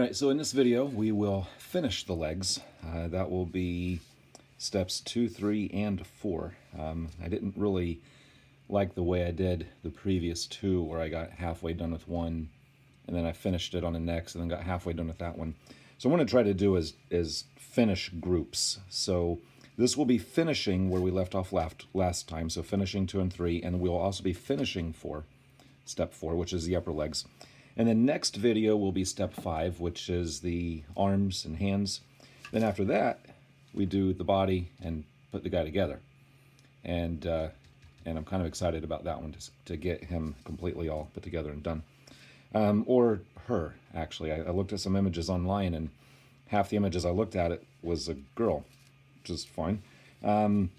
Alright, so in this video we will finish the legs. That will be steps 2, 3, and 4. I didn't really like the way I did the previous two, where I got halfway done with one and then I finished it on the next and then got halfway done with that one. So what I'm going to try to do is finish groups. So this will be finishing where we left off last time, so finishing 2 and 3, and we'll also be finishing step 4, which is the upper legs. And the next video will be step 5, which is the arms and hands. Then after that, we do the body and put the guy together. And I'm kind of excited about that one, to get him completely all put together and done. Or her, actually. I looked at some images online, and half the images I looked at it was a girl, which is fine. Again,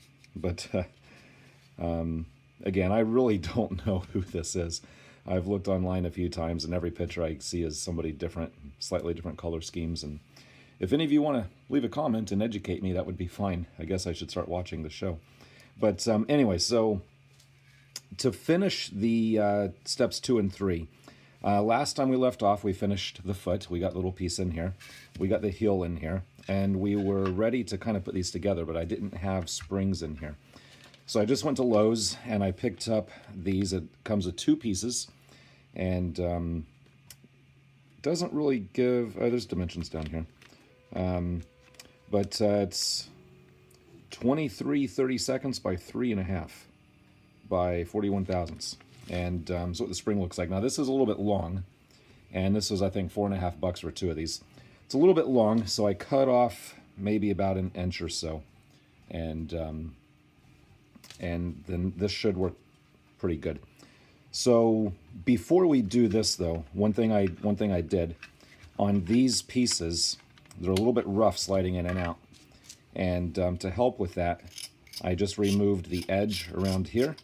I really don't know who this is. I've looked online a few times, and every picture I see is somebody different, slightly different color schemes. And if any of you want to leave a comment and educate me, that would be fine. I guess I should start watching the show. But anyway, so to finish the steps 2 and 3, last time we left off, we finished the foot. We got a little piece in here. We got the heel in here. And we were ready to kind of put these together, but I didn't have springs in here. So I just went to Lowe's and I picked up these. It comes with 2 pieces, and doesn't really give, there's dimensions down here. But it's 23/32 by 3.5 by 41 thousandths. And so what the spring looks like. Now this is a little bit long, and this was, I think, $4.50 for 2 of these. It's a little bit long, so I cut off maybe about 1 inch or so. And then this should work pretty good. So before we do this, though, one thing I did on these pieces, they're a little bit rough sliding in and out, and to help with that, I just removed the edge around here,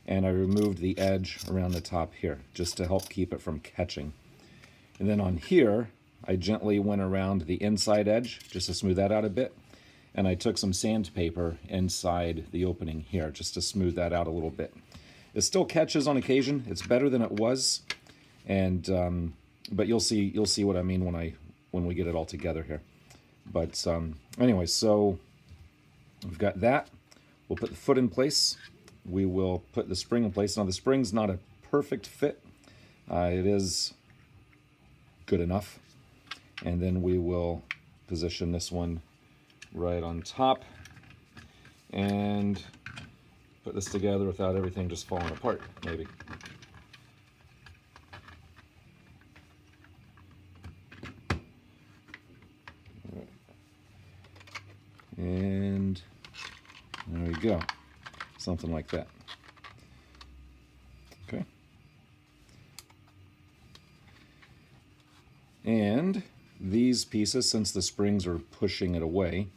and I removed the edge around the top here, just to help keep it from catching. And then on here, I gently went around the inside edge just to smooth that out a bit. And I took some sandpaper inside the opening here just to smooth that out a little bit. It still catches on occasion. It's better than it was, and but you'll see what I mean when we get it all together here. But anyway, so we've got that. We'll put the foot in place. We will put the spring in place. Now the spring's not a perfect fit. It is good enough, and then we will position this one right on top and put this together without everything just falling apart, maybe. And there we go, something like that. Okay. And these pieces, since the springs are pushing it away,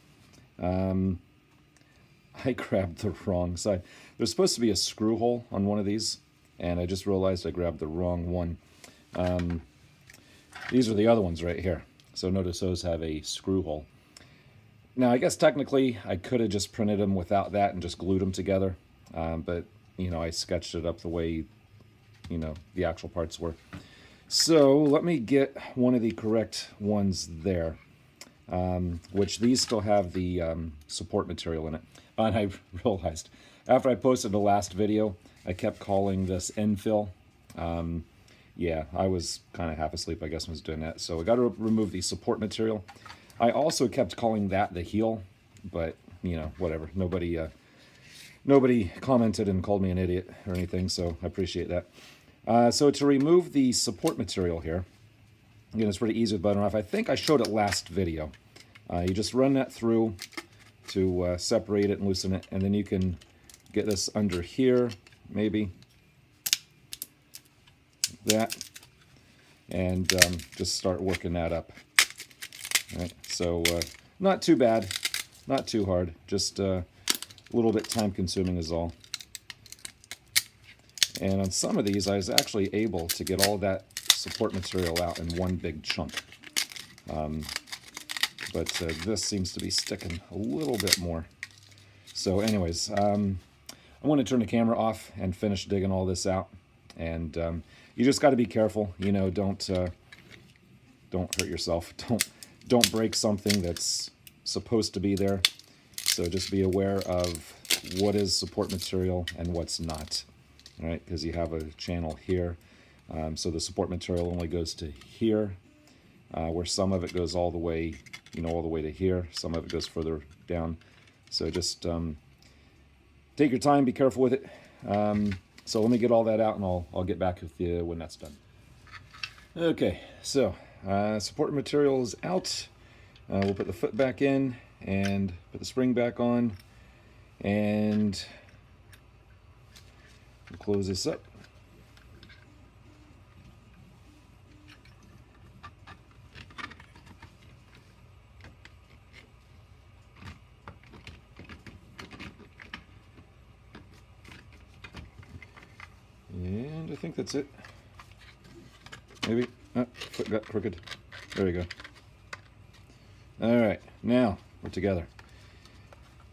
I grabbed the wrong side. There's supposed to be a screw hole on one of these, and I just realized I grabbed the wrong one. These are the other ones right here. So notice those have a screw hole. Now, I guess technically I could have just printed them without that and just glued them together, but, you know, I sketched it up the way, you know, the actual parts were. So let me get one of the correct ones there, which these still have the support material in it. And I realized after I posted the last video, I kept calling this infill. Yeah, I was kind of half asleep, I guess, when I was doing that. So I got to remove the support material. I also kept calling that the heel, but, you know, whatever. Nobody commented and called me an idiot or anything, so I appreciate that. So to remove the support material here, again, it's pretty easy with butter knife. I think I showed it last video. You just run that through to separate it and loosen it, and then you can get this under here, maybe, that, and just start working that up. All right, so not too bad, not too hard, just a little bit time consuming is all. And on some of these, I was actually able to get all that support material out in one big chunk. But this seems to be sticking a little bit more. So anyways, I want to turn the camera off and finish digging all this out. And you just got to be careful, you know, don't don't hurt yourself. Don't break something that's supposed to be there. So just be aware of what is support material and what's not. All right, because you have a channel here. So the support material only goes to here, where some of it goes all the way, all the way to here. Some of it goes further down. So just take your time, be careful with it. So let me get all that out, and I'll get back with you when that's done. Okay, so support material is out. We'll put the foot back in and put the spring back on, and we'll close this up. And I think that's it. Maybe. Oh, foot got crooked. There we go. All right, now we're together.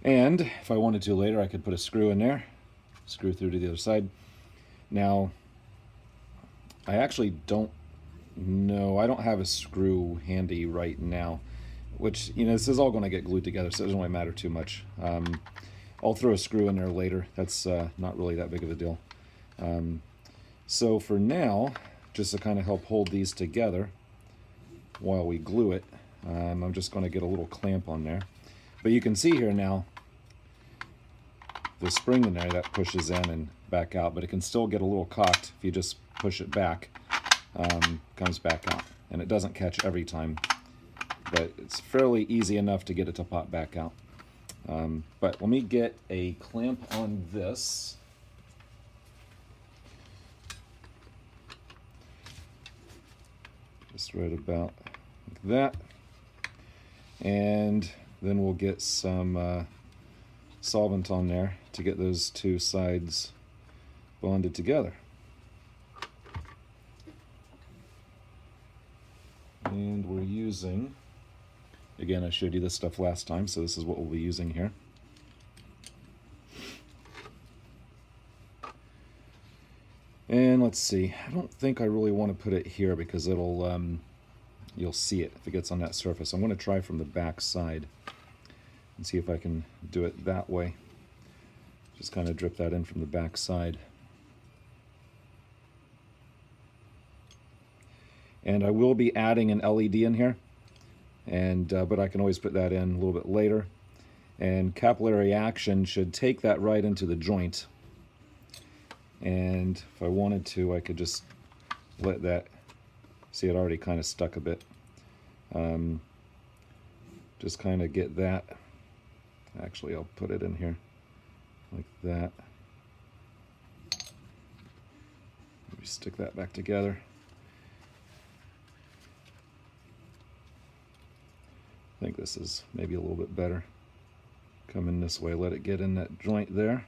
And if I wanted to later, I could put a screw in there, screw through to the other side. Now, I actually don't know. I don't have a screw handy right now, which, this is all going to get glued together, so it doesn't really matter too much. I'll throw a screw in there later. That's not really that big of a deal. So for now, just to kind of help hold these together while we glue it, I'm just going to get a little clamp on there. But you can see here now, the spring in there that pushes in and back out, but it can still get a little cocked if you just push it back, comes back out. And it doesn't catch every time, but it's fairly easy enough to get it to pop back out. But let me get a clamp on this. Just right about like that. And then we'll get some solvent on there to get those two sides bonded together. And we're using, again, I showed you this stuff last time, so this is what we'll be using here. And let's see, I don't think I really want to put it here because it'll, you'll see it if it gets on that surface. I'm going to try from the back side and see if I can do it that way. Just kind of drip that in from the back side. And I will be adding an LED in here, and but I can always put that in a little bit later. And capillary action should take that right into the joint. And if I wanted to, I could just let that, see it already kind of stuck a bit. Just kind of get that, actually I'll put it in here like that. Maybe stick that back together. I think this is maybe a little bit better. Come in this way, let it get in that joint there.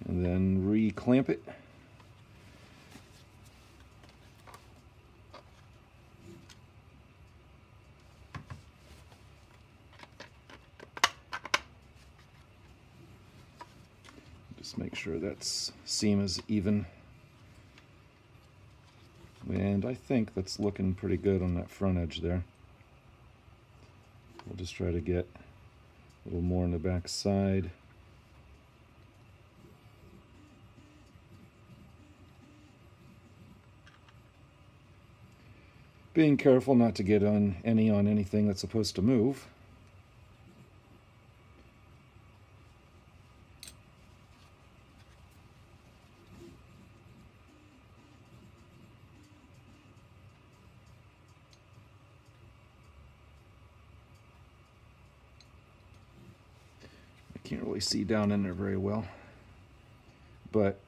And then re-clamp it. Just make sure that seam is even. And I think that's looking pretty good on that front edge there. We'll just try to get a little more on the back side. Being careful not to get on anything that's supposed to move. I can't really see down in there very well, but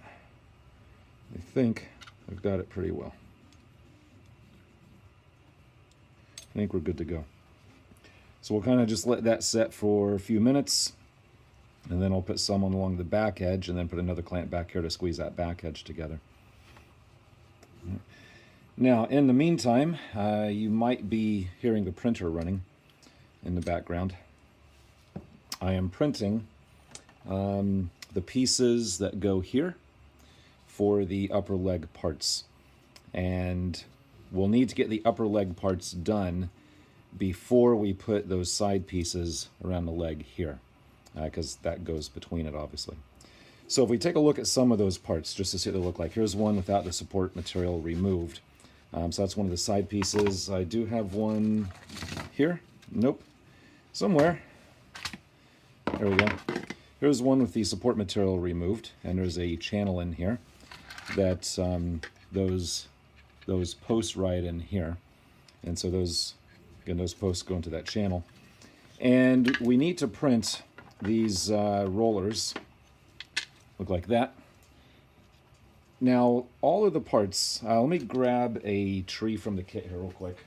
I think I've got it pretty well. I think we're good to go. So we'll kind of just let that set for a few minutes, and then I'll put some along the back edge and then put another clamp back here to squeeze that back edge together. Now, in the meantime, you might be hearing the printer running in the background. I am printing the pieces that go here, for the upper leg parts. And we'll need to get the upper leg parts done before we put those side pieces around the leg here, because that goes between it, obviously. So if we take a look at some of those parts, just to see what they look like. Here's one without the support material removed. So that's one of the side pieces. I do have one here. Nope. Somewhere. There we go. Here's one with the support material removed, and there's a channel in here that those posts ride in here. And so those posts go into that channel. And we need to print these rollers. Look like that. Now, all of the parts, let me grab a tree from the kit here real quick.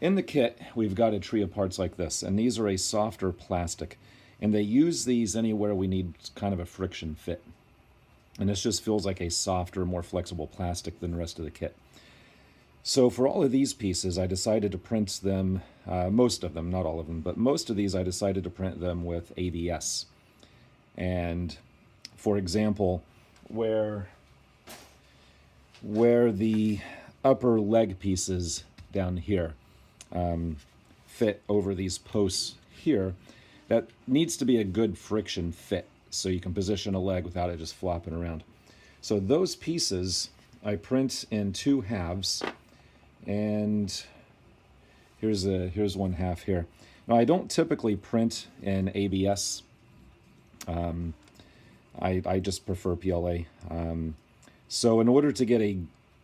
In the kit, we've got a tree of parts like this, and these are a softer plastic. And they use these anywhere we need kind of a friction fit. And this just feels like a softer, more flexible plastic than the rest of the kit. So for all of these pieces, I decided to print them, most of them, not all of them, but most of these I decided to print them with ABS. And for example, where the upper leg pieces down here fit over these posts here, that needs to be a good friction fit so you can position a leg without it just flopping around. So those pieces I print in 2 halves, and here's one half here. Now I don't typically print in ABS. I just prefer PLA. So in order to get a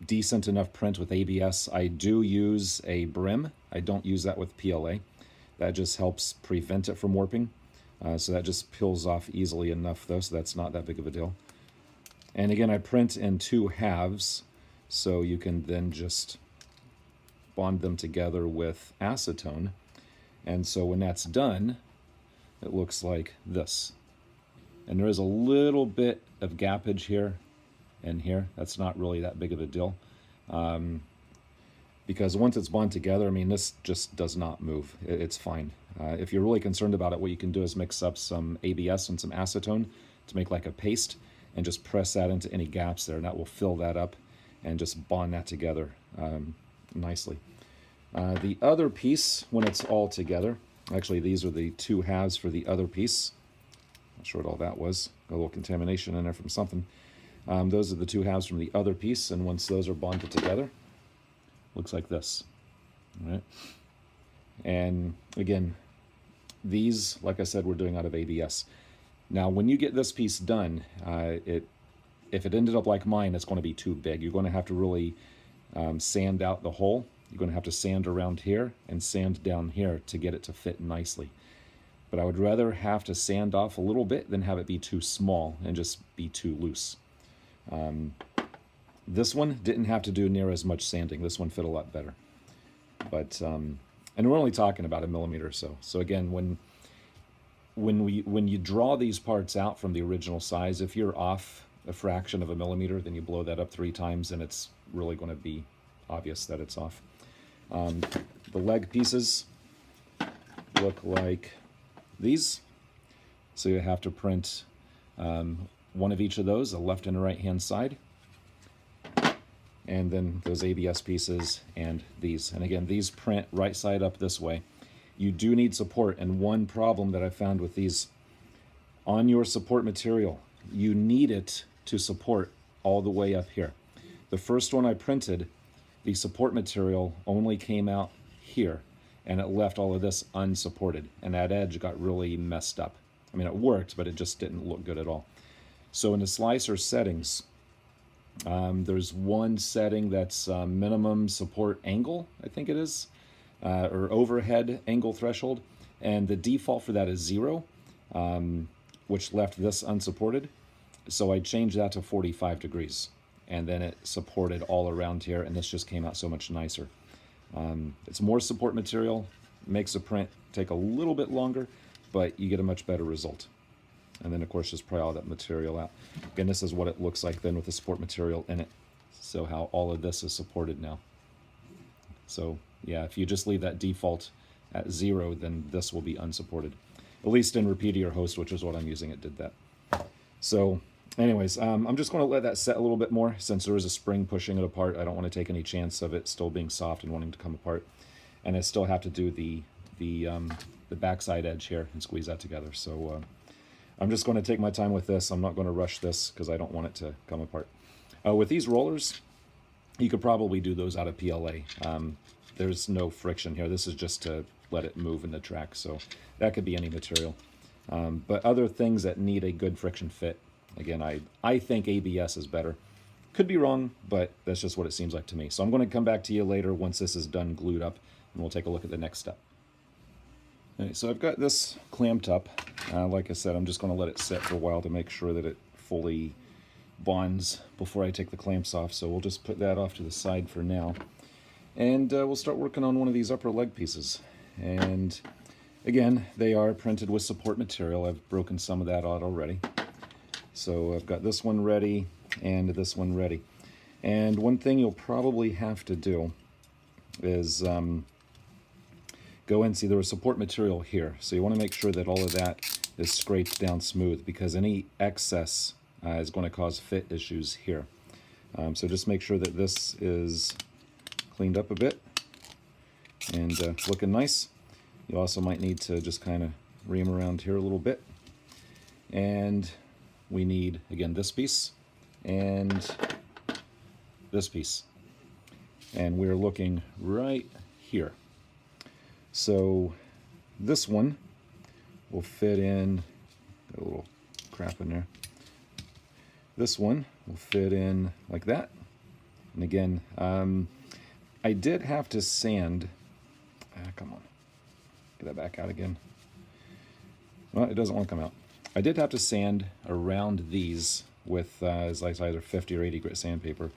decent enough print with ABS, I do use a brim. I don't use that with PLA. That just helps prevent it from warping. So that just peels off easily enough though, so that's not that big of a deal. And again, I print in 2 halves, so you can then just bond them together with acetone. And so when that's done, it looks like this. And there is a little bit of gappage here and here. That's not really that big of a deal. Because once it's bonded together, I mean, this just does not move. It's fine. If you're really concerned about it, what you can do is mix up some ABS and some acetone to make like a paste, and just press that into any gaps there, and that will fill that up and just bond that together nicely. The other piece, when it's all together, actually these are the 2 halves for the other piece. Not sure what all that was. Got a little contamination in there from something. Those are the 2 halves from the other piece, and once those are bonded together, looks like this. All right. And again, these, like I said, we're doing out of ABS. Now, when you get this piece done, if it ended up like mine, it's going to be too big. You're going to have to really sand out the hole. You're going to have to sand around here and sand down here to get it to fit nicely. But I would rather have to sand off a little bit than have it be too small and just be too loose. This one didn't have to do near as much sanding. This one fit a lot better. But and we're only talking about 1 millimeter or so. So again, when you draw these parts out from the original size, if you're off a fraction of 1 millimeter, then you blow that up 3 times, and it's really going to be obvious that it's off. The leg pieces look like these. So you have to print one of each of those, a left and a right hand side. And then those ABS pieces and these. And again, these print right side up this way. You do need support, and one problem that I found with these, on your support material, you need it to support all the way up here. The first one I printed, the support material only came out here, and it left all of this unsupported, and that edge got really messed up. I mean, it worked, but it just didn't look good at all. So in the slicer settings, there's one setting that's minimum support angle, I think it is, or overhead angle threshold, and the default for that is 0, which left this unsupported. So I changed that to 45 degrees, and then it supported all around here, and this just came out so much nicer. It's more support material, makes a print take a little bit longer, but you get a much better result. And then of course just pry all that material out. Again, this is what it looks like then with the support material in it. So how all of this is supported now. So yeah, if you just leave that default at 0, then this will be unsupported. At least in Repeater Host, which is what I'm using, it did that. So anyways, I'm just going to let that set a little bit more since there is a spring pushing it apart. I don't want to take any chance of it still being soft and wanting to come apart. And I still have to do the backside edge here and squeeze that together. So I'm just going to take my time with this. I'm not going to rush this because I don't want it to come apart. With these rollers, you could probably do those out of PLA. There's no friction here. This is just to let it move in the track. So that could be any material. But other things that need a good friction fit, again, I think ABS is better. Could be wrong, but that's just what it seems like to me. So I'm going to come back to you later once this is done glued up, and we'll take a look at the next step. Okay, so I've got this clamped up. Like I said, I'm just going to let it sit for a while to make sure that it fully bonds before I take the clamps off. So we'll just put that off to the side for now. And we'll start working on one of these upper leg pieces. And again, they are printed with support material. I've broken some of that out already. So I've got this one ready and this one ready. And one thing you'll probably have to do is go and see there was support material here. So you want to make sure that all of that is scraped down smooth, because any excess is going to cause fit issues here. So just make sure that this is cleaned up a bit and looking nice. You also might need to just kind of ream around here a little bit. And we need, again, this piece and this piece. And we're looking right here. So this one will fit in, got a little crap in there. This one will fit in like that. And again, I did have to sand, come on, get that back out again. Well, it doesn't want to come out. I did have to sand around these with it's like either 50 or 80 grit sandpaper,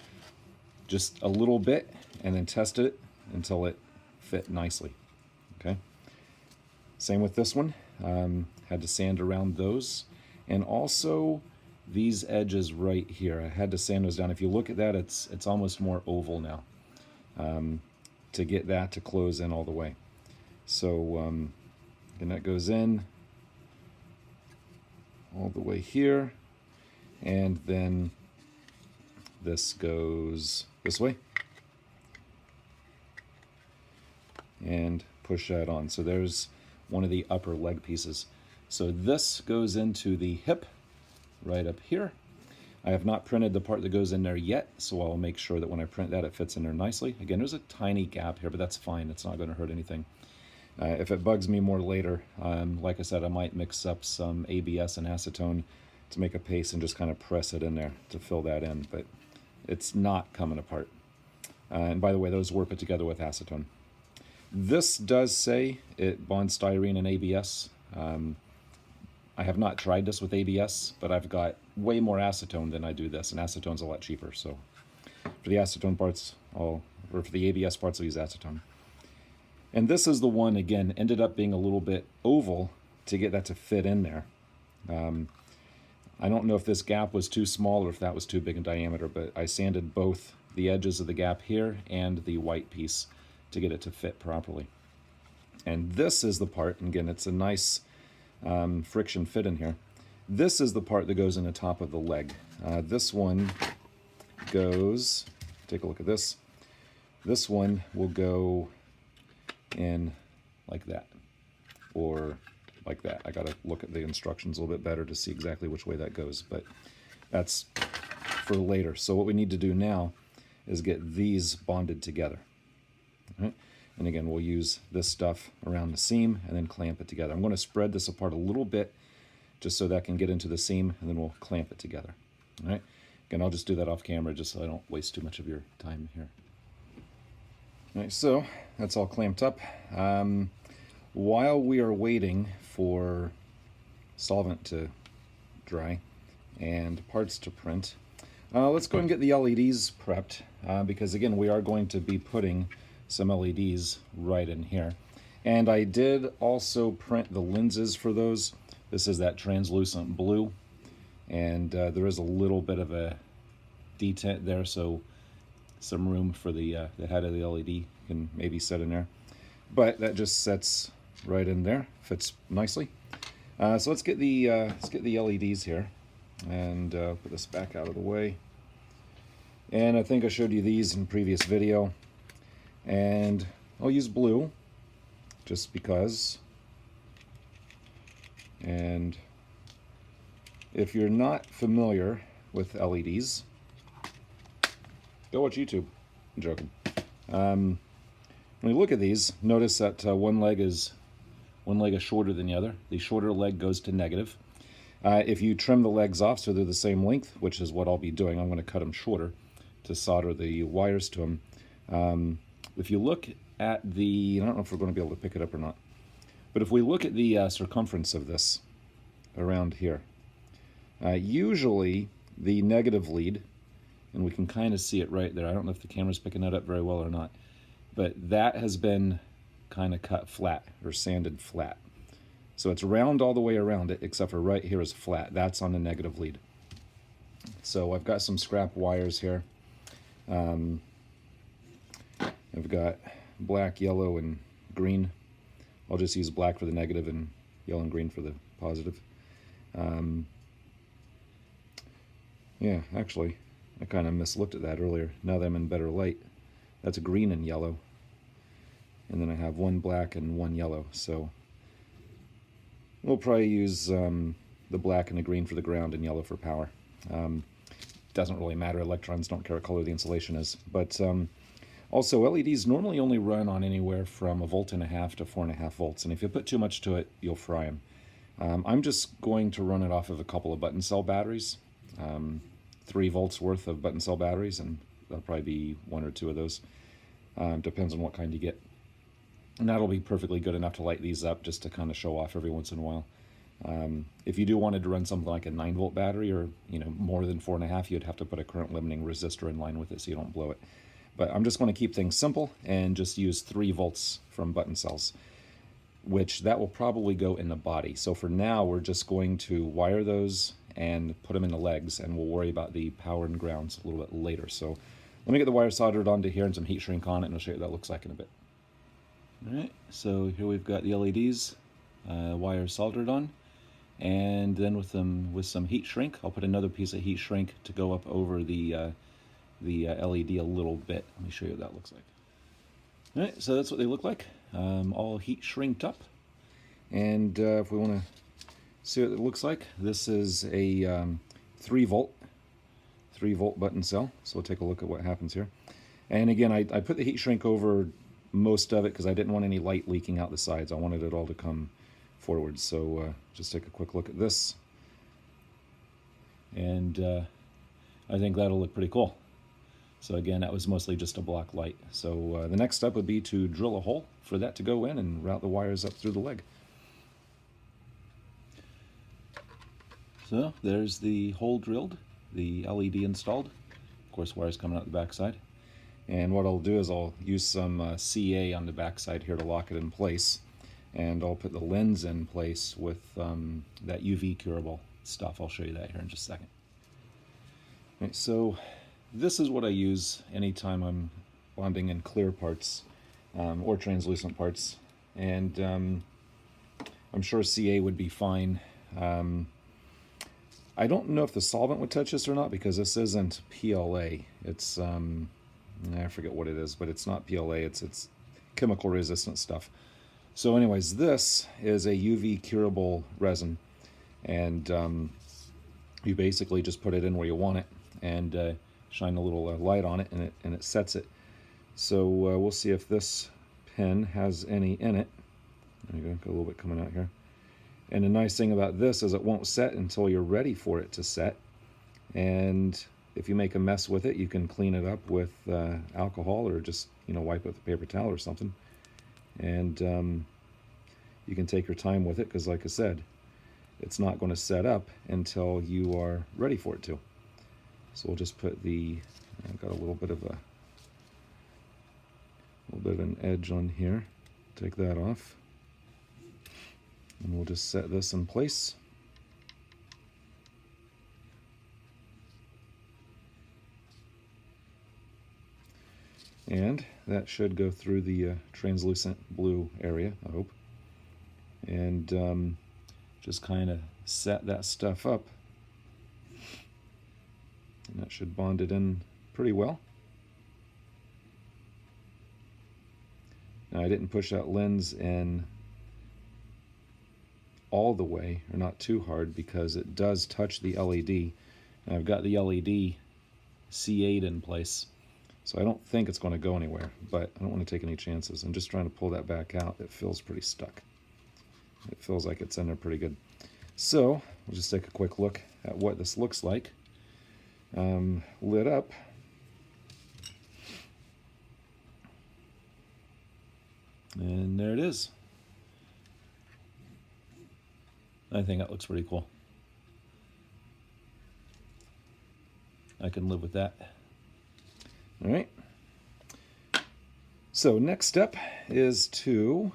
just a little bit, and then test it until it fit nicely. Okay. Same with this one. Had to sand around those, and also these edges right here. I had to sand those down. If you look at that, it's almost more oval now, to get that to close in all the way. So and that goes in all the way here, and then this goes this way, and push that on. So there's one of the upper leg pieces. So this goes into the hip right up here. I have not printed the part that goes in there yet, so I'll make sure that when I print that, it fits in there nicely. Again, there's a tiny gap here, but that's fine. It's not going to hurt anything. If it bugs me more later, like I said, I might mix up some ABS and acetone to make a paste and just kind of press it in there to fill that in, but it's not coming apart. And by the way, those were put together with acetone. This does say it bonds styrene and ABS. I have not tried this with ABS, but I've got way more acetone than I do this, and acetone's a lot cheaper. So for the acetone parts, or for the ABS parts, I'll use acetone. And this is the one, again, ended up being a little bit oval to get that to fit in there. I don't know if this gap was too small or if that was too big in diameter, but I sanded both the edges of the gap here and the white piece to get it to fit properly. And this is the part, and again, it's a nice friction fit in here. This is the part that goes in the top of the leg. This one goes, take a look at this. This one will go in like that, or like that. I gotta look at the instructions a little bit better to see exactly which way that goes, but that's for later. So what we need to do now is get these bonded together. All right? And again, we'll use this stuff around the seam and then clamp it together. I'm going to spread this apart a little bit just so that can get into the seam, and then we'll clamp it together. All right. Again, I'll just do that off camera just so I don't waste too much of your time here. All right, so that's all clamped up. While we are waiting for solvent to dry and parts to print, let's go and get the LEDs prepped, because again, we are going to be putting some LEDs right in here. And I did also print the lenses for those. This is that translucent blue, and there is a little bit of a detent there, so some room for the head of the LED can maybe sit in there. But that just sets right in there, fits nicely. So let's get the LEDs here. And put this back out of the way. And I think I showed you these in previous video. And I'll use blue just because. And if you're not familiar with LEDs, go watch YouTube. I'm joking. When you look at these, notice that one leg is shorter than the other. The shorter leg goes to negative. If you trim the legs off so they're the same length, which is what I'll be doing, I'm going to cut them shorter to solder the wires to them. If you look at the, I don't know if we're going to be able to pick it up or not, but if we look at the circumference of this around here, usually the negative lead, and we can kind of see it right there. I don't know if the camera's picking that up very well or not, but that has been kind of cut flat or sanded flat. So it's round all the way around it, except for right here is flat. That's on the negative lead. So I've got some scrap wires here. I've got black, yellow, and green. I'll just use black for the negative and yellow and green for the positive. Yeah, actually, I kind of mislooked at that earlier. Now that I'm in better light, that's a green and yellow. And then I have one black and one yellow. So we'll probably use the black and the green for the ground and yellow for power. Doesn't really matter. Electrons don't care what color the insulation is. But also, LEDs normally only run on anywhere from 1.5 volts to 4.5 volts. And if you put too much to it, you'll fry them. I'm just going to run it off of a couple of button cell batteries. 3 volts worth of button cell batteries, and that'll probably be 1 or 2 of those. Depends on what kind you get. And that'll be perfectly good enough to light these up just to kind of show off every once in a while. If you do wanted to run something like a 9-volt battery, or more than 4.5, you'd have to put a current limiting resistor in line with it so you don't blow it. But I'm just going to keep things simple and just use 3 volts from button cells, which that will probably go in the body. So for now, we're just going to wire those and put them in the legs, and we'll worry about the power and grounds a little bit later. So let me get the wire soldered onto here and some heat shrink on it, and I'll show you what that looks like in a bit. All right, so here we've got the LEDs, wires soldered on, and then with some heat shrink, I'll put another piece of heat shrink to go up over the LED a little bit. Let me show you what that looks like. All right, so that's what they look like, all heat shrinked up. And if we want to see what it looks like, this is a 3 volt button cell. So we'll take a look at what happens here. And again, I put the heat shrink over most of it because I didn't want any light leaking out the sides. I wanted it all to come forward. So just take a quick look at this. And I think that'll look pretty cool. So again, that was mostly just a block light. So the next step would be to drill a hole for that to go in and route the wires up through the leg. So there's the hole drilled, the LED installed. Of course, wires coming out the backside. And what I'll do is I'll use some CA on the backside here to lock it in place. And I'll put the lens in place with that UV curable stuff. I'll show you that here in just a second. Right, so this is what I use anytime I'm bonding in clear parts or translucent parts. And I'm sure CA would be fine. I don't know if the solvent would touch this or not because this isn't PLA. It's, I forget what it is, but it's not PLA. It's chemical resistant stuff. So anyways, this is a UV curable resin. And you basically just put it in where you want it and shine a little light on it, and it sets it. So we'll see if this pin has any in it. There you go, got a little bit coming out here. And the nice thing about this is it won't set until you're ready for it to set. And if you make a mess with it, you can clean it up with alcohol or just wipe it with a paper towel or something. And you can take your time with it because, like I said, it's not going to set up until you are ready for it to. So we'll just put I've got a little bit of an edge on here. Take that off. And we'll just set this in place. And that should go through the translucent blue area, I hope. And just kind of set that stuff up And that should bond it in pretty well. Now I didn't push that lens in all the way, or not too hard, because it does touch the LED. And I've got the LED C8 in place, so I don't think it's going to go anywhere, but I don't want to take any chances. I'm just trying to pull that back out. It feels pretty stuck. It feels like it's in there pretty good. So we'll just take a quick look at what this looks like. Lit up. And there it is. I think that looks pretty cool. I can live with that. All right. So next step is to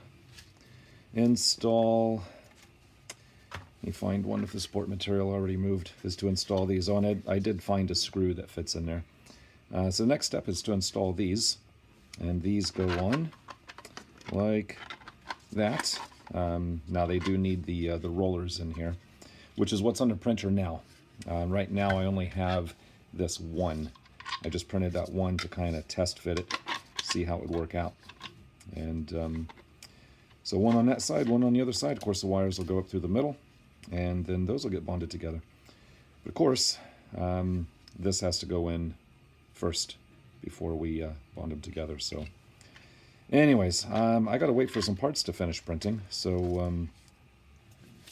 install, let me find one with the support material already moved, is to install these on it. I did find a screw that fits in there. So the next step is to install these, and these go on like that. Now they do need the rollers in here, which is what's on the printer now. Right now I only have this one. I just printed that one to kind of test fit it, see how it would work out. And so one on that side, one on the other side. Of course the wires will go up through the middle, and then those will get bonded together. But of course this has to go in first before we bond them together. So anyways, I gotta wait for some parts to finish printing, so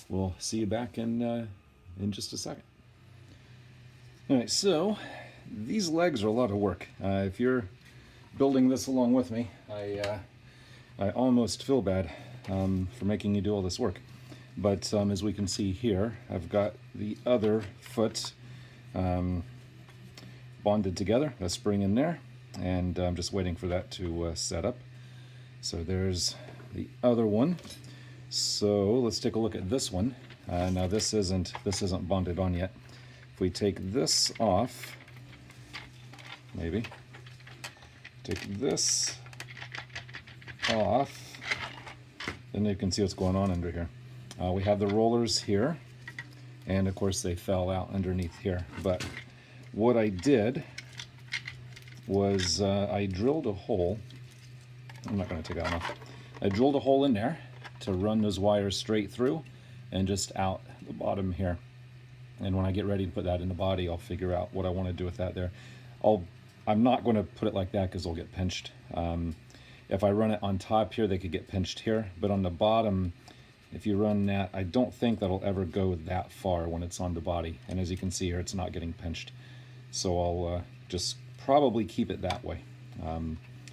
we'll see you back in just a second. Alright, so these legs are a lot of work. If you're building this along with me, I almost feel bad for making you do all this work. But as we can see here, I've got the other foot bonded together, a spring in there, and I'm just waiting for that to set up. So there's the other one. So let's take a look at this one. Now this isn't bonded on yet. If we take this off, maybe take this off, then you can see what's going on under here. We have the rollers here, and of course they fell out underneath here. But what I did was I drilled a hole. I'm not going to take that one off. I drilled a hole in there to run those wires straight through and just out the bottom here. And when I get ready to put that in the body, I'll figure out what I want to do with that there. I'm not going to put it like that because they'll get pinched. If I run it on top here, they could get pinched here. But on the bottom, if you run that, I don't think that'll ever go that far when it's on the body. And as you can see here, it's not getting pinched. So I'll just probably keep it that way.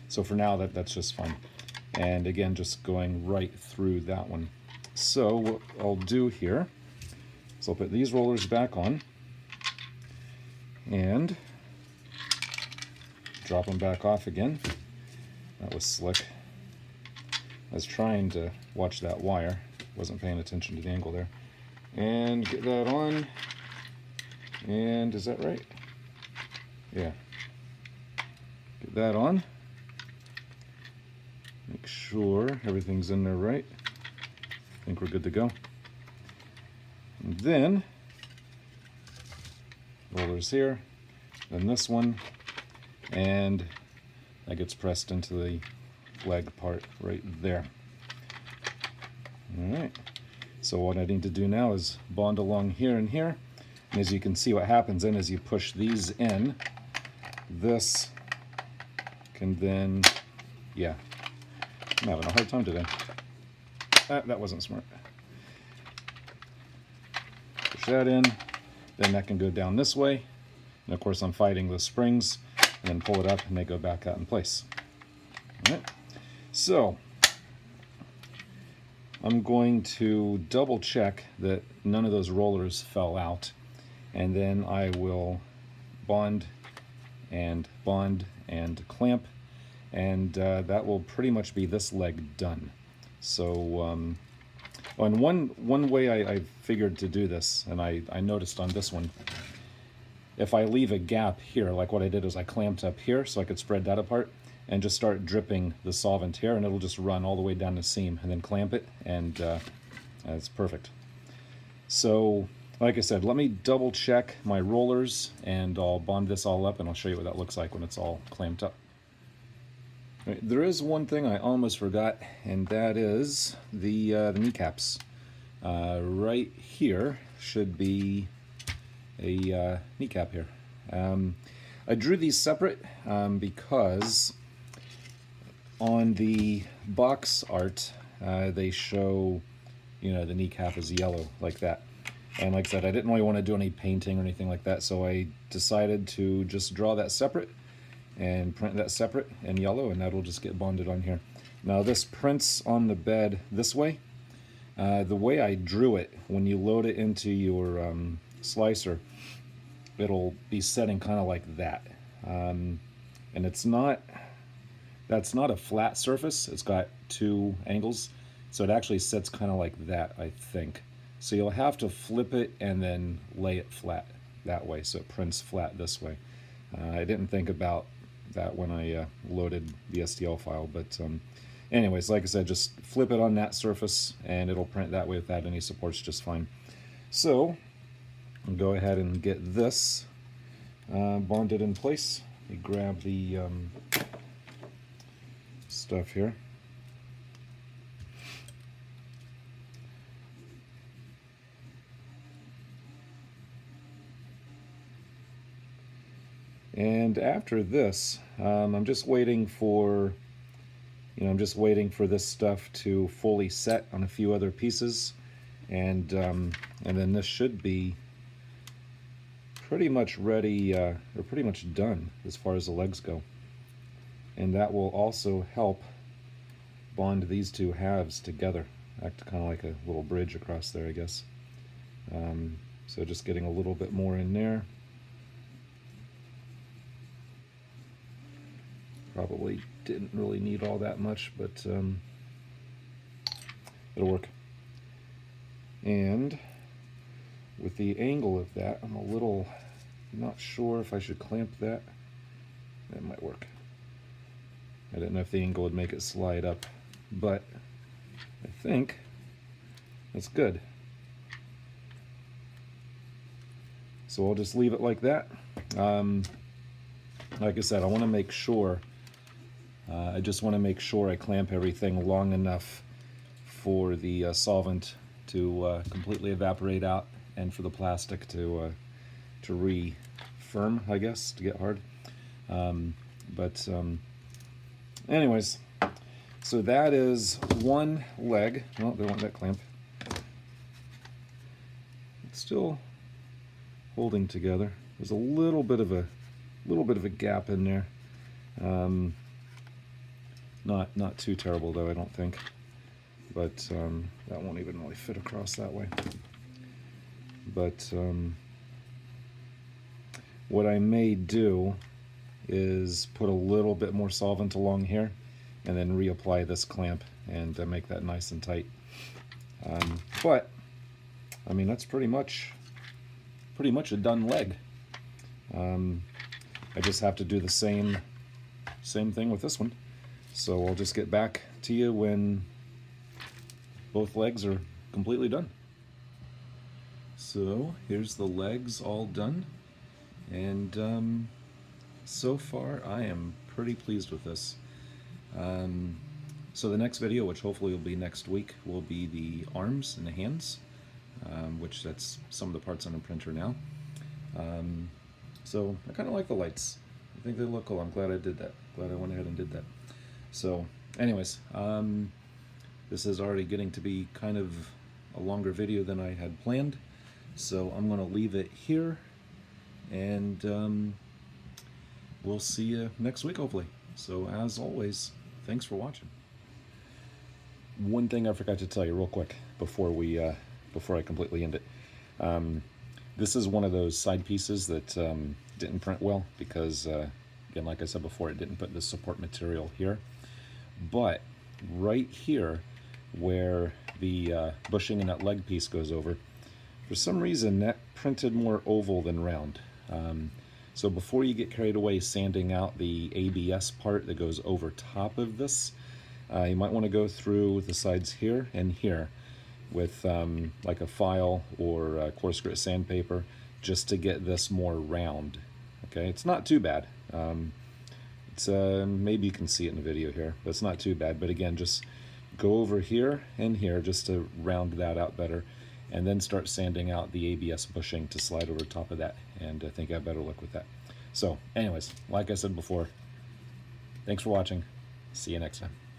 So for now, that's just fine. And again, just going right through that one. So what I'll do here is I'll put these rollers back on and drop them back off again. That was slick. I was trying to watch that wire. Wasn't paying attention to the angle there. And get that on. And is that right? Yeah. Get that on. Make sure everything's in there right. I think we're good to go. And then rollers here, then this one, and that gets pressed into the leg part right there. All right. So what I need to do now is bond along here and here. And as you can see, what happens then is you push these in. This can then, yeah. I'm having a hard time today. That wasn't smart. Push that in, then that can go down this way. And of course I'm fighting the springs, and then pull it up and they go back out in place. All right. So I'm going to double check that none of those rollers fell out, and then I will bond and clamp, and that will pretty much be this leg done. So and one way I figured to do this, and I noticed on this one, if I leave a gap here, like what I did is I clamped up here so I could spread that apart and just start dripping the solvent here, and it'll just run all the way down the seam, and then clamp it, and it's perfect. So Like I said, let me double check my rollers and I'll bond this all up and I'll show you what that looks like when it's all clamped up. Right, there is one thing I almost forgot, and that is the kneecaps. Right here should be a kneecap here. I drew these separate because on the box art they show, you know, the kneecap is yellow like that. And like I said, I didn't really want to do any painting or anything like that, so I decided to just draw that separate and print that separate in yellow, and that'll just get bonded on here. Now this prints on the bed this way. The way I drew it, when you load it into your slicer, it'll be setting kind of like that. And that's not a flat surface, it's got two angles, so it actually sets kind of like that, I think. So you'll have to flip it and then lay it flat that way, so it prints flat this way. I didn't think about that when I loaded the STL file, but anyways, like I said, just flip it on that surface and it'll print that way without any supports just fine. So I'll go ahead and get this bonded in place. Let me grab the stuff here. And after this, I'm just waiting for, I'm just waiting for this stuff to fully set on a few other pieces, and then this should be pretty much ready, or pretty much done as far as the legs go. And that will also help bond these two halves together, act kind of like a little bridge across there, I guess. So just getting a little bit more in there. Probably didn't really need all that much, but it'll work. And with the angle of that, I'm a little not sure if I should clamp that. That might work. I didn't know if the angle would make it slide up, but I think that's good. So I'll just leave it like that. Like I said, I want to make sure I just want to make sure I clamp everything long enough for the solvent to completely evaporate out and for the plastic to re-firm, I guess, to get hard. Anyways, so that is one leg. Oh, they want that clamp. It's still holding together. There's a little bit of a gap in there. Not too terrible though, I don't think. But that won't even really fit across that way. But what I may do is put a little bit more solvent along here and then reapply this clamp and make that nice and tight. But I mean, that's pretty much a done leg. I just have to do the same thing with this one. So I'll just get back to you when both legs are completely done. So here's the legs all done, and so far I am pretty pleased with this. So the next video, which hopefully will be next week, will be the arms and the hands, which that's some of the parts on the printer now. So I kind of like the lights. I think they look cool. I'm glad I did that. Glad I went ahead and did that. So anyways, this is already getting to be kind of a longer video than I had planned. So I'm going to leave it here, and we'll see you next week, hopefully. So as always, thanks for watching. One thing I forgot to tell you real quick before I completely end it. This is one of those side pieces that didn't print well because, again, like I said before, it didn't put the support material here. But right here, where the bushing and that leg piece goes over, for some reason that printed more oval than round. So before you get carried away sanding out the ABS part that goes over top of this, you might want to go through the sides here and here with like a file or coarse grit sandpaper just to get this more round. Okay, it's not too bad. It's maybe you can see it in the video here, but it's not too bad. But again, just go over here and here just to round that out better, and then start sanding out the ABS bushing to slide over top of that, and I think I have better luck with that. So anyways, like I said before, thanks for watching. See you next time.